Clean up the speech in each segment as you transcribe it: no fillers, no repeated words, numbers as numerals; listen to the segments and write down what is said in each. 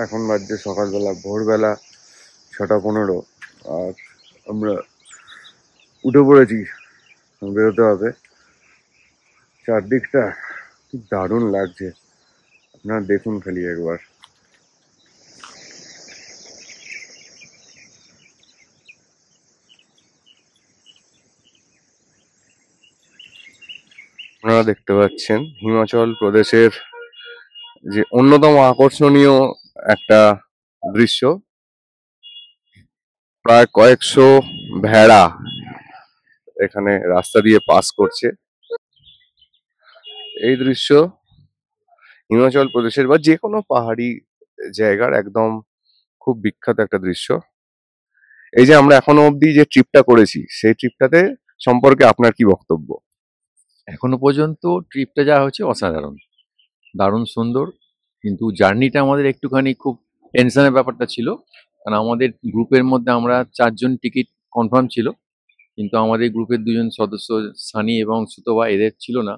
এখন বাজছে সকালবেলা ভোরবেলা 6:15 আর আমরা উঠে পড়েছি, বেরোতে হবে। চারদিকটা কি দারুণ লাগছে, আপনারা দেখুন খালি একবার। আপনারা দেখতে পাচ্ছেন হিমাচল প্রদেশের যে অন্যতম আকর্ষণীয় একটা দৃশ্য, প্রায় কয়েকশো ভেড়া এখানে রাস্তা দিয়ে পাস করছে। এই দৃশ্য হিমাচল প্রদেশের বা যে কোনো পাহাড়ি জায়গার একদম খুব বিখ্যাত একটা দৃশ্য। এই যে আমরা এখনো অবধি যে ট্রিপটা করেছি, সেই ট্রিপটাতে সম্পর্কে আপনার কি বক্তব্য? এখনো পর্যন্ত ট্রিপটা যা হচ্ছে অসাধারণ, দারুণ সুন্দর। কিন্তু জার্নিটা আমাদের একটুখানি খুব টেনশনের ব্যাপারটা ছিল, কারণ আমাদের গ্রুপের মধ্যে আমরা 4জন টিকিট কনফার্ম ছিল, কিন্তু আমাদের গ্রুপের 2জন সদস্য সানি এবং সুতোবা এদের ছিল না।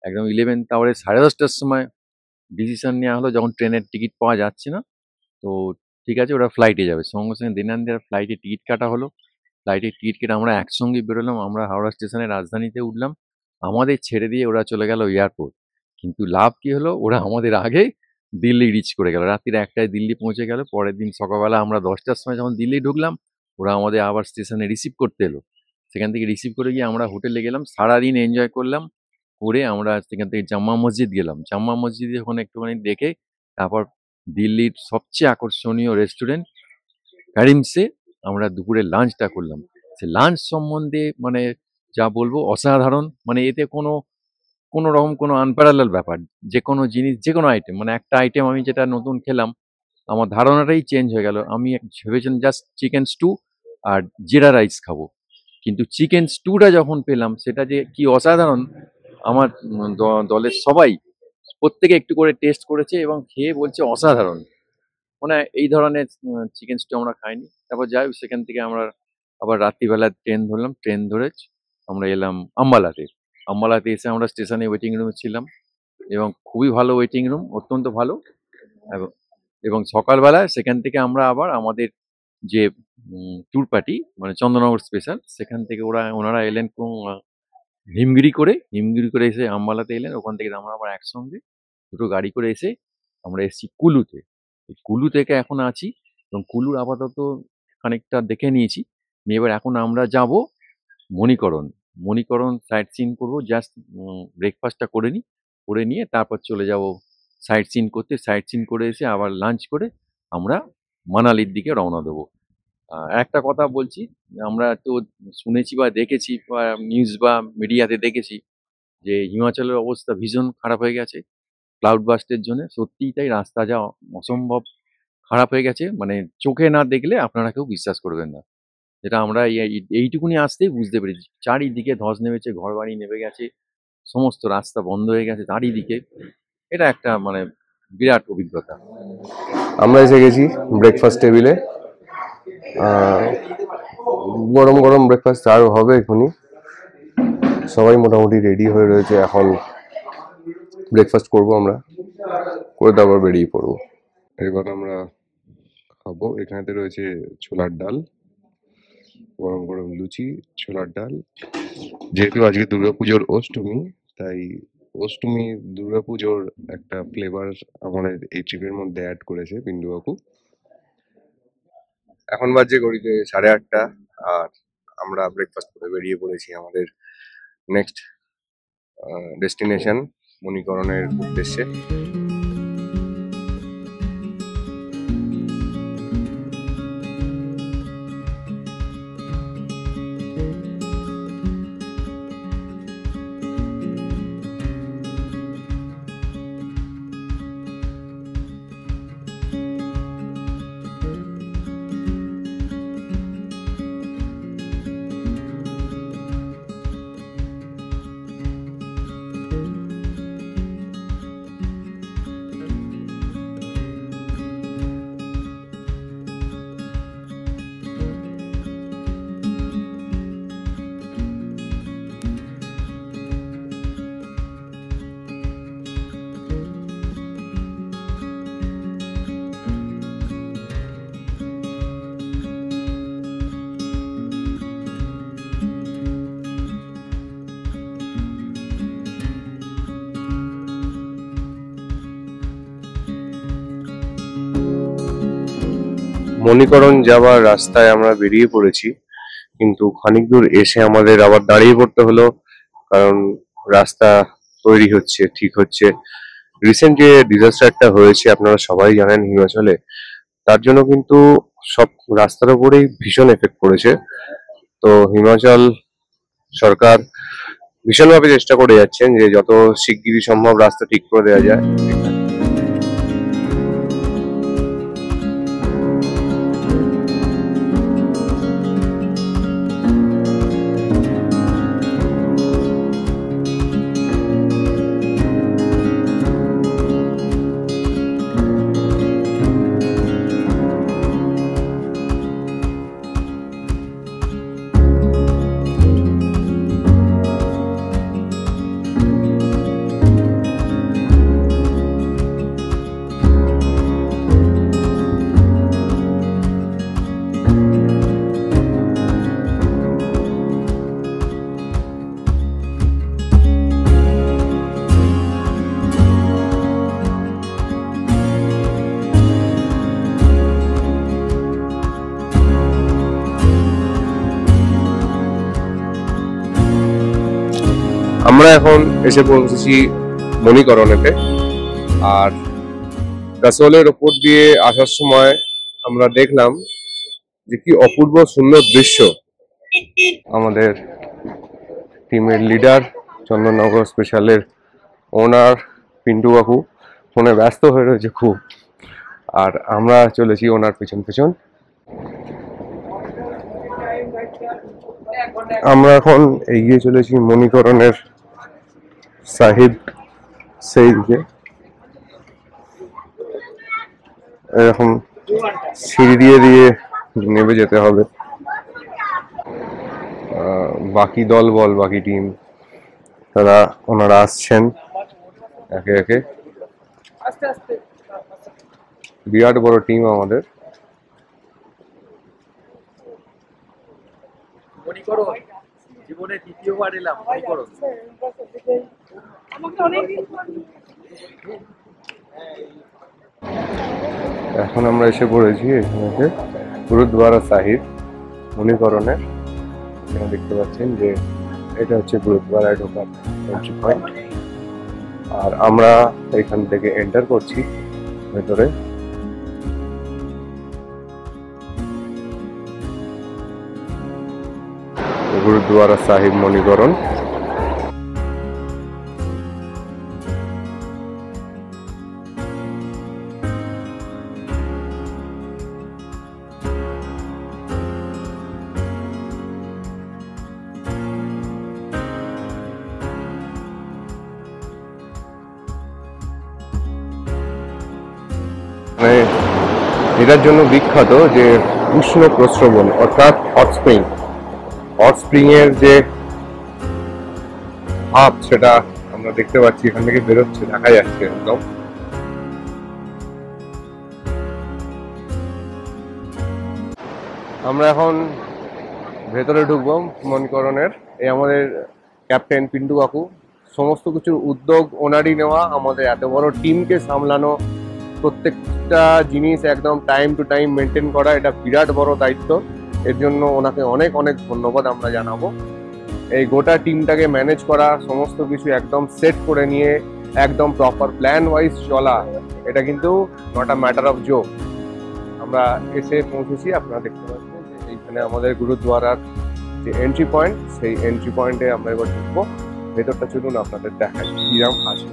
একদম 11th আওয়ারে 10:30টার সময় ডিসিশন নেওয়া হলো, যখন ট্রেনের টিকিট পাওয়া যাচ্ছে না, তো ঠিক আছে ওরা ফ্লাইটে যাবে। সঙ্গে সঙ্গে দিনান্দের ফ্লাইটে টিকিট কাটা হলো। ফ্লাইটের টিকিট কেটে আমরা একসঙ্গে বেরোলাম। আমরা হাওড়া স্টেশনে রাজধানীতে উঠলাম, আমাদের ছেড়ে দিয়ে ওরা চলে গেল এয়ারপোর্ট। কিন্তু লাভ কি হলো, ওরা আমাদের আগে দিল্লি রিচ করে গেল, রাত্রির 1টায় দিল্লি পৌঁছে গেল। পরের দিন সকালবেলা আমরা 10টার সময় যখন দিল্লি ঢুকলাম, ওরা আমাদের আবার স্টেশনে রিসিভ করতে এলো। সেখান থেকে রিসিভ করে গিয়ে আমরা হোটেলে গেলাম, সারাদিন এনজয় করলাম। করে আমরা সেখান থেকে জাম্মা মসজিদ গেলাম, জাম্মা মসজিদে ওখানে একটুখানি দেখে তারপর দিল্লির সবচেয়ে আকর্ষণীয় রেস্টুরেন্ট কারিমসে আমরা দুপুরে লাঞ্চটা করলাম। সে লাঞ্চ সম্বন্ধে মানে যা বলবো অসাধারণ, মানে এতে কোনো রকম কোনো আনপ্যারালাল ব্যাপার। যে কোনো জিনিস, যে কোনো আইটেম, মানে একটা আইটেম আমি যেটা নতুন খেলাম, আমার ধারণাটাই চেঞ্জ হয়ে গেল। আমি ভেবেছিলাম জাস্ট চিকেন স্টু আর জিরা রাইস খাবো, কিন্তু চিকেন স্টুটা যখন পেলাম সেটা যে কি অসাধারণ। আমার দলের সবাই প্রত্যেকে একটু করে টেস্ট করেছে এবং খেয়ে বলছে অসাধারণ। মানে এই ধরনের চিকেন স্টু আমরা খাইনি। তারপর যাই হোক, সেখান থেকে আমরা আবার রাত্রিবেলা ট্রেন ধরলাম। ট্রেন ধরে আমরা এলাম আম্বালাতে। আম্বালাতে এসে আমরা স্টেশনে ওয়েটিং রুমে ছিলাম, এবং খুবই ভালো ওয়েটিং রুম, অত্যন্ত ভালো। এবং এবং সকালবেলা সেখান থেকে আমরা আবার আমাদের যে ট্যুর পার্টি, মানে চন্দ্রনগর স্পেশাল, সেখান থেকে ওনারা এলেন হিমগিরি করে এসে আম্বালাতে এলেন। ওখান থেকে আমরা আবার একসঙ্গে দুটো গাড়ি করে এসে আমরা এসেছি কুলুতে। এই কুলু থেকে এখন আছি, এবং কুলুর আপাতত খানিকটা দেখে নিয়েছি। নিয়ে এবার এখন আমরা যাব মণিকরণ। মণিকরণ সাইট সিন করবো, জাস্ট ব্রেকফাস্টটা করে নিই, করে নিয়ে তারপর চলে যাব সাইট সিন করতে। সাইট সিন করে এসে আবার লাঞ্চ করে আমরা মানালির দিকে রওনা দেবো। একটা কথা বলছি, আমরা তো শুনেছি বা দেখেছি বা নিউজ বা মিডিয়াতে দেখেছি যে হিমাচলের অবস্থা ভীষণ খারাপ হয়ে গেছে ক্লাউড বাস্টের জন্য। সত্যিই তাই, রাস্তা যা অসম্ভব খারাপ হয়ে গেছে, মানে চোখে না দেখলে আপনারা কেউ বিশ্বাস করবেন না। যেটা আমরা এইটুকুনি আসতেই বুঝতে পেরেছি, চারিদিকে ধস নেমেছে, ঘর বাড়ি নেমে গেছে, সমস্ত রাস্তা বন্ধ হয়ে গেছে চারিদিকে। এটা একটা মানে বিরাট অভিজ্ঞতা। আমরা এসে গেছি ব্রেকফাস্ট টেবিলে। গরম গরম ব্রেকফাস্ট আর হবে এখনই। সবাই মোটামুটি রেডি হয়ে রয়েছে, এখন ব্রেকফাস্ট করব আমরা, করে তারপর বেরিয়ে পড়বো। এবার আমরা খাবো, এখানেতে রয়েছে ছোলার ডাল, গরম গরম লুচি, ছোলার ডাল। যেহেতু আজকে দুর্গাপুজোর অষ্টমী, তাই অষ্টমী দুর্গাপুজোর একটা ফ্লেভার আমাদের এই ট্রিপের মধ্যে অ্যাড করেছে পিন্টু বাবু। এখন বাজে ঘড়িতে 8:30, আর আমরা ব্রেকফাস্ট করে বেরিয়ে পড়েছি আমাদের নেক্সট ডেস্টিনেশন মণিকরণের উদ্দেশ্যে। মণিকরণ যাওয়ার রাস্তায় আমরা বেরিয়ে পড়েছি, কিন্তু খানিক দূর এসে আমাদের আবার দাঁড়িয়ে পড়তে হলো, কারণ রাস্তা তৈরি হচ্ছে, ঠিক হচ্ছে। রিসেন্ট যে ডিজাস্টারটা হয়েছে আপনারা সবাই জানেন হিমাচলে, তার জন্য কিন্তু সব রাস্তার উপরেই ভীষণ এফেক্ট পড়েছে। তো হিমাচল সরকার ভীষণভাবে চেষ্টা করে যাচ্ছেন যে যত শিগগিরই সম্ভব রাস্তা ঠিক করে দেওয়া যায়। আমরা এখন এসে পৌঁছেছি মণিকরণেতে। আর কাসোলের ওপর দিয়ে আসার সময় আমরা দেখলাম যে কি অপূর্ব সুন্দর দৃশ্য। আমাদের টিমের লিডার চন্দননগর স্পেশালের ওনার পিন্টু বাবু ফোনে ব্যস্ত হয়ে রয়েছে খুব, আর আমরা চলেছি ওনার পেছন পেছন। আমরা এখন এগিয়ে চলেছি মণিকরণের সাহিব সেই দিকে। এরকম সিঁড়ি দিয়ে দিয়ে নেমে যেতে হবে। বাকি দল বল, বাকি টিম, তারা ওনারা আসছেন একে একে। বিরাট বড় টিম আমাদের। জীবনে দ্বিতীয়বার এলাম মণিকরণ। এখন আমরা এসে পড়েছি এখানে গুরুদ্বারা সাহিব মণিকরণের। এখানে দেখতে পাচ্ছেন যে এটা হচ্ছে গুরুদ্বারায় ঢোকার এন্ট্রি পয়েন্ট, আর আমরা এখান থেকে এন্টার করছি ভেতরে। গুরুদ্বারা সাহিব মণিকরণ। এটার জন্য বিখ্যাত যে উষ্ণ প্রস্রবণ অর্থাৎ হট স্প্রিং। হট স্প্রিং এর যে ভাব সেটা আমরা দেখতে পাচ্ছি, এখান থেকে বেরোচ্ছে, দেখা যাচ্ছে একদম। আমরা এখন ভেতরে ঢুকবো মণিকরণের। এই আমাদের ক্যাপ্টেন পিন্টু কাকু, সমস্ত কিছুর উদ্যোগ ওনারই নেওয়া। আমাদের এত বড় টিমকে সামলানো, প্রত্যেকটা জিনিস একদম টাইম টু টাইম মেনটেন করা, এটা বিরাট বড় দায়িত্ব। এর জন্য ওনাকে অনেক অনেক ধন্যবাদ আমরা জানাবো। এই গোটা টিমটাকে ম্যানেজ করা, সমস্ত কিছু একদম সেট করে নিয়ে একদম প্রপার প্ল্যান ওয়াইজ চলা, এটা কিন্তু not a matter of joke. আমরা এসে পৌঁছেছি, আপনারা দেখতে পাচ্ছেন যে এইখানে আমাদের গুরুদ্বারার যে এন্ট্রি পয়েন্ট, সেই এন্ট্রি পয়েন্টে আমরা এবার ঢুকবো। ভেতরটা চলুন আপনাদের দেখাই কিরম আছে।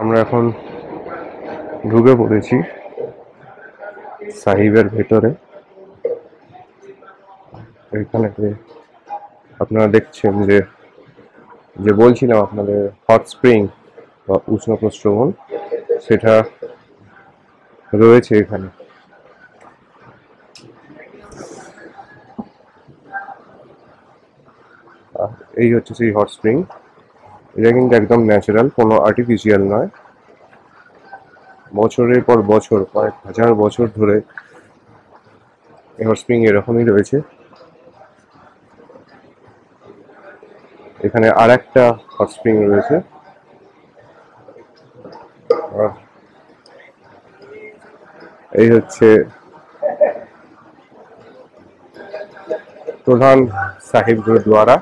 আমরা এখন ঢুকে পড়েছি সাহিবের ভেতরে। এখানে আপনারা দেখছেন যে যে বলছিলাম আপনাদের হট স্প্রিং, বা উষ্ণ প্রস্রবণ সেটা রয়েছে এখানে। এই হচ্ছে সেই হট স্প্রিং। এটা কিন্তু একদম ন্যাচারাল, কোনো আর্টিফিশিয়াল নয়। বছরের পর বছর, কয়েক হাজার বছর ধরে এই হট স্প্রিং এরকমই রয়েছে। এখানে আর একটা হট স্প্রিং রয়েছে। আর এই হচ্ছে প্রধান সাহিব গুরুদ্বারা,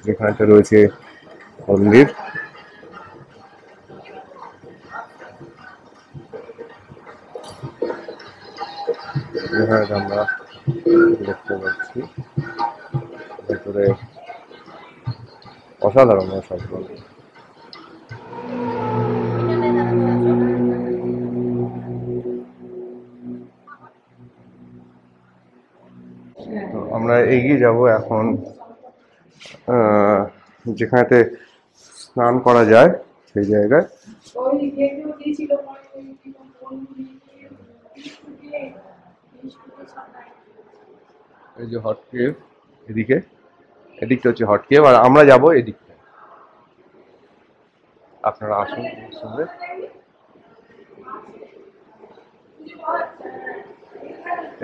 যেখানটা রয়েছে মন্দির। যেখানে আমরা দেখতে পাচ্ছি ভেতরে অসাধারণ অসাধারণ। তো আমরা এগিয়ে যাব এখন যেখানেতে স্নান করা যায় সেই জায়গায়। এই যে হট কেভ, এদিকটা হচ্ছে হট কেভ, আর আমরা যাব এদিকটা। আপনারা আসুন সঙ্গে।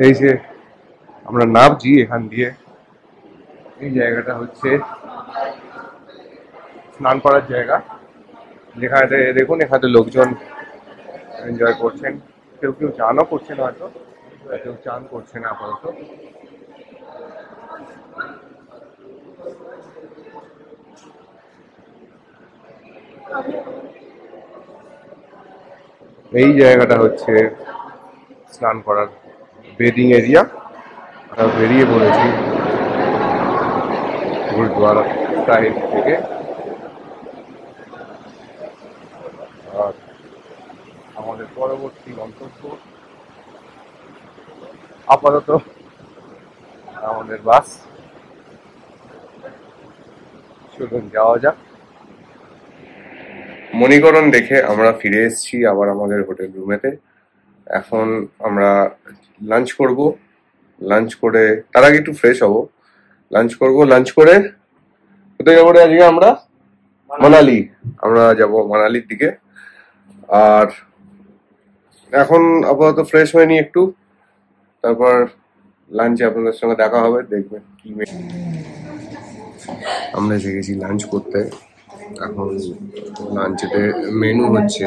এই যে আমরা নামছি এখান দিয়ে, এই জায়গাটা হচ্ছে স্নান করার জায়গা, যেখানে দেখুন এখানে লোকজন এনজয় করছেন। কেউ কেউ চানও করছেন, হয়তো কেউ চান করছে না আপাতত। এই জায়গাটা হচ্ছে স্নান করার বেডিং এরিয়া। আমরা বেরিয়ে পড়েছি গুরুদ্বারা সাহিব থেকে। আর আমাদের পরবর্তী গন্তব্য আপাতত আমাদের বাস। চলুন যাওয়া যাক। মণিকরণ দেখে আমরা ফিরে এসেছি আবার আমাদের হোটেল রুমেতে। এখন আমরা লাঞ্চ করব। লাঞ্চ করে তার আগে একটু ফ্রেশ হব। লাঞ্চ করব, লাঞ্চ করে কোথায় যাবো আজকে আমরা? মানালি। আমরা যাব মানালির দিকে। আর এখন আপাতত ফ্রেশ হয়ে নি একটু, তারপর লাঞ্চে আপনাদের সঙ্গে দেখা হবে। দেখবেন কি আমরা এসে গেছি লাঞ্চ করতে। এখন লাঞ্চেতে মেনু হচ্ছে,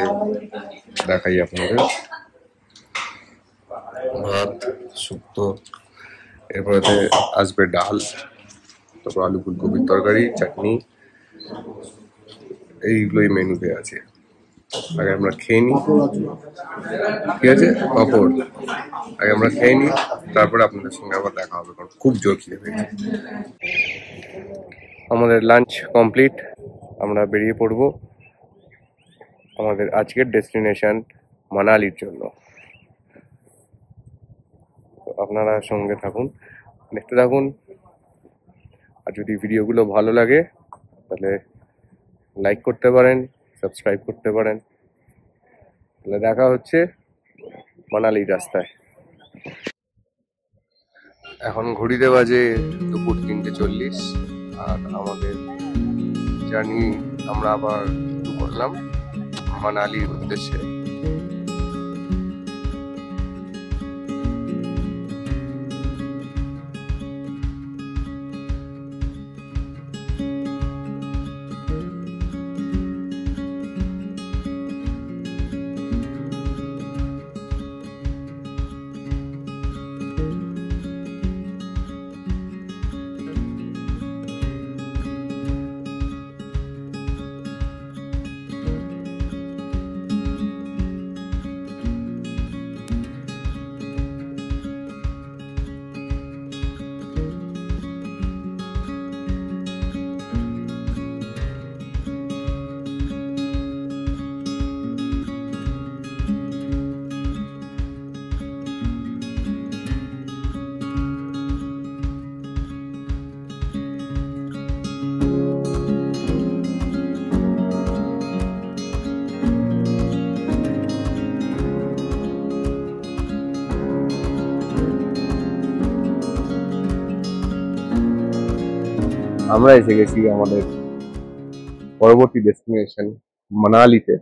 দেখাই আপনাদের। ভাত, শুক্তো, এরপরেতে আসবে ডাল, তারপর আলু ফুলকপির তরকারি, চাটনি, এইগুলোই মেনুতে আছে। আগে আমরা খেয়ে নিই, ঠিক আছে? পাঁপড় আগে আমরা খেয়ে নিই, তারপরে আপনাদের সঙ্গে আবার দেখা হবে, কারণ খুব জোর খিদে পেয়েছে। আমাদের লাঞ্চ কমপ্লিট, আমরা বেরিয়ে পড়ব আমাদের আজকের ডেস্টিনেশন মানালির জন্য। আপনারা সঙ্গে থাকুন, দেখতে থাকুন। আর যদি ভিডিওগুলো ভালো লাগে তাহলে লাইক করতে পারেন, সাবস্ক্রাইব করতে পারেন। তাহলে দেখা হচ্ছে মানালি রাস্তায়। এখন ঘড়িতে বাজে দুপুর 3:40, আর আমাদের জার্নি আমরা আবার শুরু করলাম মানালির উদ্দেশ্যে। আমরা এসে গেছি আমাদের পরবর্তী ডেস্টিনেশন মানালিতে,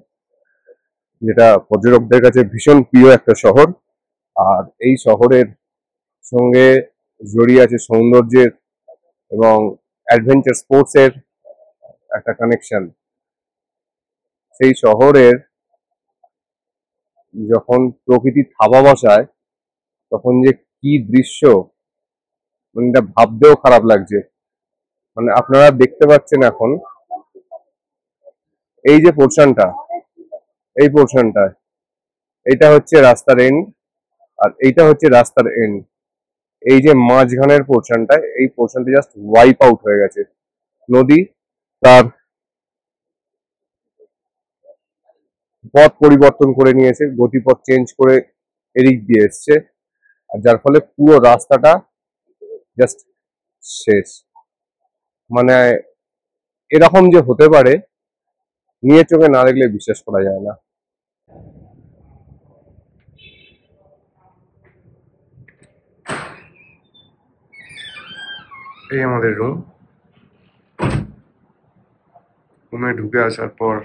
যেটা পর্যটকদের কাছে ভীষণ প্রিয় একটা শহর। আর এই শহরের সঙ্গে জড়িয়ে আছে সৌন্দর্যের এবং অ্যাডভেঞ্চার স্পোর্টস এর একটা কানেকশন। সেই শহরের যখন প্রকৃতি থাবা বসায় তখন যে কি দৃশ্য, মানে এটা ভাবতেও খারাপ লাগছে। মানে আপনারা দেখতে পাচ্ছেন এখন এই যে পোর্শনটা, এই পোর্শনটা, এটা হচ্ছে রাস্তার এন্ড, আর এইটা হচ্ছে রাস্তার এন্ড। এই যে মাঝখানের পোর্শনটা, এই পোর্শনটা জাস্ট ওয়াইপ আউট হয়ে গেছে। নদী তার পথ পরিবর্তন করে নিয়েছে, গতিপথ চেঞ্জ করে এদিক দিয়ে এসছে, আর যার ফলে পুরো রাস্তাটা জাস্ট শেষ। মানে এরকম যে হতে পারে নিয়ে চোখে না দেখলে বিশ্বাস করা যায় না। এই আমাদের রুমে ঢুকে আসার পর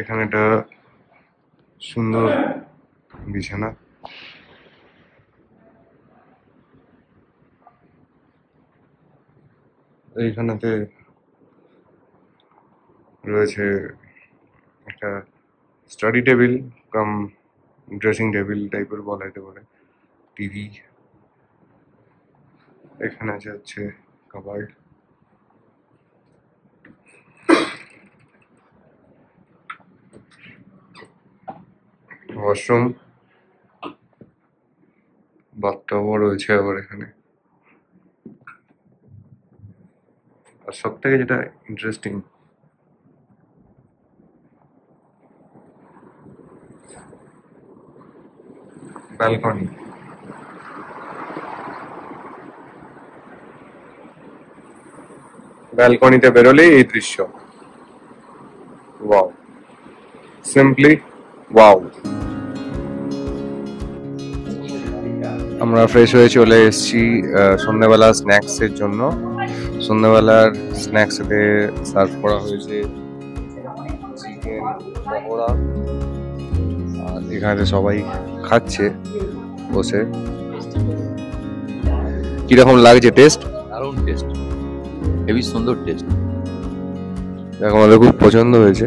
এখানে একটা সুন্দর বিছানা, এইখানেতে রয়েছে একটা স্টাডি টেবিল কাম ড্রেসিং টেবিল টাইপের বলা যেতে পারে, টিভি, এখানে আছে হচ্ছে কাবার্ড, ওয়াশরুম, বাথটাবও রয়েছে আবার এখানে। আর সব থেকে যেটা ইন্টারেস্টিং, ব্যালকনি। ব্যালকনিতে বেরোলেই এই দৃশ্য, ওয়াও, সিম্পলি ওয়াও। আমরা ফ্রেশ হয়ে চলে এসেছি সন্ধ্যাবেলা স্ন্যাক্স এর জন্য। সন্ধ্যাবেলার স্ন্যাক্স এতে সার্ভ করা হয়েছে চিকেন পকোড়া, আর এখানে সবাই খাচ্ছে বসে। কিরকম লাগছে টেস্ট? দারুণ টেস্ট, হেভি সুন্দর টেস্ট। আমাদের খুব পছন্দ হয়েছে,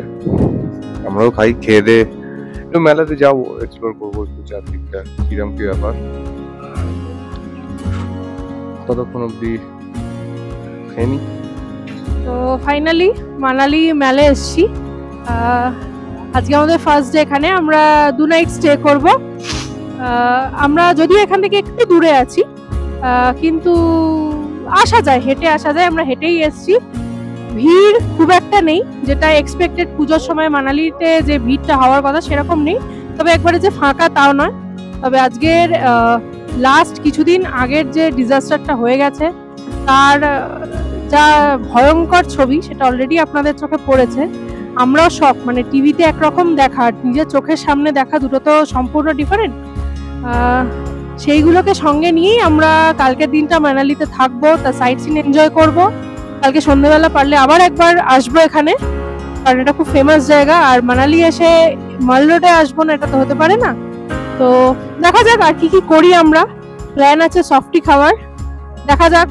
আমরাও খাই। খেয়ে দিয়ে একটু মেলাতে যাবো, এক্সপ্লোর করবো একটু চারদিকটা কিরম কি ব্যাপার। ততক্ষণ অব্দি খেয়ে নি। তো ফাইনালি মানালি মেলে এসছি। আজকে আমাদের ফার্স্ট ডে, এখানে আমরা 2 নাইট স্টে করব। আমরা যদিও এখান থেকে একটু দূরে আছি, কিন্তু আসা যায়, হেঁটে আসা যায়। আমরা হেঁটেই এসছি। ভিড় খুব একটা নেই, যেটা এক্সপেক্টেড পুজোর সময় মানালিতে যে ভিড়টা হওয়ার কথা সেরকম নেই। তবে একবারে যে ফাঁকা তাও নয়। তবে আজকের লাস্ট কিছুদিন আগের যে ডিজাস্টারটা হয়ে গেছে তার যা ভয়ঙ্কর ছবি সেটা অলরেডি আপনাদের চোখে পড়েছে। আমরাও শক, মানে টিভিতে একরকম দেখা আর নিজের চোখের সামনে দেখা দুটো তো সম্পূর্ণ ডিফারেন্ট। সেইগুলোকে সঙ্গে নিয়েই আমরা কালকের দিনটা মানালিতে থাকবো, তা সাইট সিন এনজয় করবো। কালকে সন্ধ্যেবেলা পারলে আবার একবার আসবো এখানে, কারণ এটা খুব ফেমাস জায়গা। আর মানালি এসে মাল রোডে আসবো না, এটা তো হতে পারে না। তো দেখা যাক আর কি কি করি আমরা। প্ল্যান আছে সফটি খাওয়ার, দেখা যাক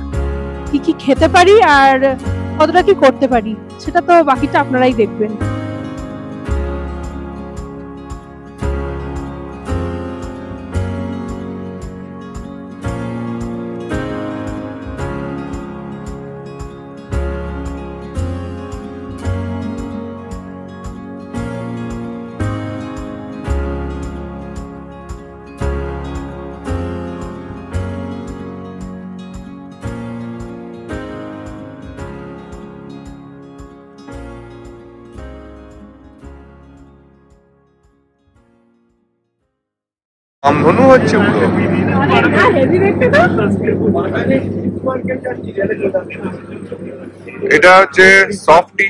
কি কি খেতে পারি আর কতটা কি করতে পারি, সেটা তো বাকিটা আপনারাই দেখবেন। আমধনু হচ্ছে পুরো। এটা হচ্ছে সফটি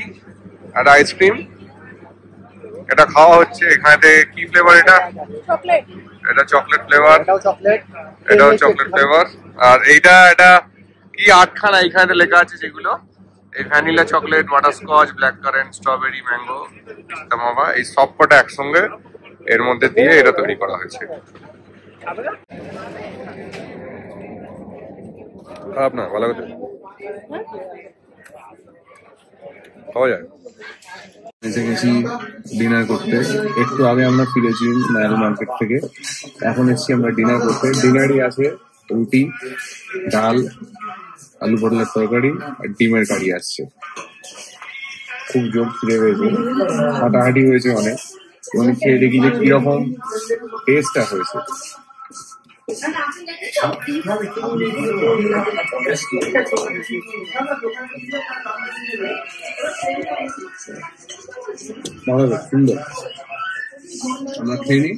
আর আইসক্রিম, এটা খাওয়া হচ্ছে। এখানে কি ফ্লেভার এটা? এটা চকলেট ফ্লেভার, এটাও চকলেট ফ্লেভার। আর এটা কি আটখানা এখানে লেখা আছে যেগুলো, এই vanilla chocolate, butterscotch, black current, strawberry, mango, পিস্তা মাভা, এই সব কটা একসঙ্গে এর মধ্যে দিয়ে এটা তৈরি করা হয়েছে। খারাপ না, ভালো কথা, খাওয়া যায়। এসে গেছি ডিনার করতে। একটু আগে আমরা ফিরেছি ম্যাল মার্কেট থেকে, এখন এসছি আমরা ডিনার করতে। ডিনারই আছে রুটি, ডাল, আলু পটলের তরকারি আর ডিমের কারি আসছে। খুব জোর খিদে হয়েছে, হাঁটাহাঁটি হয়েছে অনেক, মানে খেয়ে দেখি যে কিরকম টেস্টটা হয়েছে। ভালো, সুন্দর। আমরা খেয়ে নিই,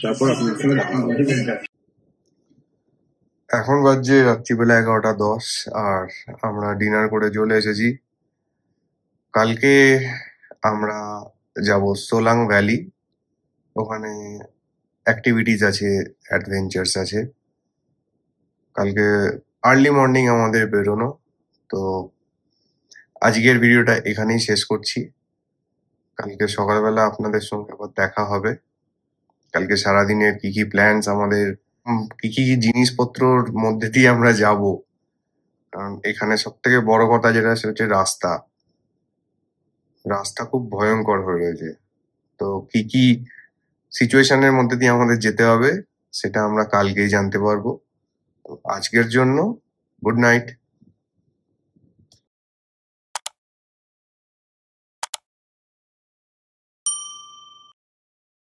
তারপর আপনার সঙ্গে দেখা হবে। এখন বাজছে রাত্রিবেলা 11:10 আর আমরা ডিনার করে চলে এসেছি। কালকে আমরা যাব সোলাং ভ্যালি, ওখানে অ্যাক্টিভিটিস আছে, অ্যাডভেঞ্চার্স আছে। কালকে আর্লি মর্নিং আমাদের বেরোনো। তো আজকের ভিডিওটা এখানেই শেষ করছি। কালকে সকালবেলা আপনাদের সঙ্গে আবার দেখা হবে। কালকে সারাদিনের কি কি প্ল্যানস আমাদের, কি কি জিনিসপত্রর মধ্যে দিয়ে আমরা যাব, কারণ এখানে সব থেকে বড় কথা যেটা সেটা হচ্ছে রাস্তা। রাস্তা খুব ভয়ঙ্কর হয়ে রয়েছে। তো কি কি সিচুয়েশনের মধ্যে দিয়ে আমাদের যেতে হবে সেটা আমরা কালকেই জানতে পারবো। তো আজকের জন্য গুড নাইট।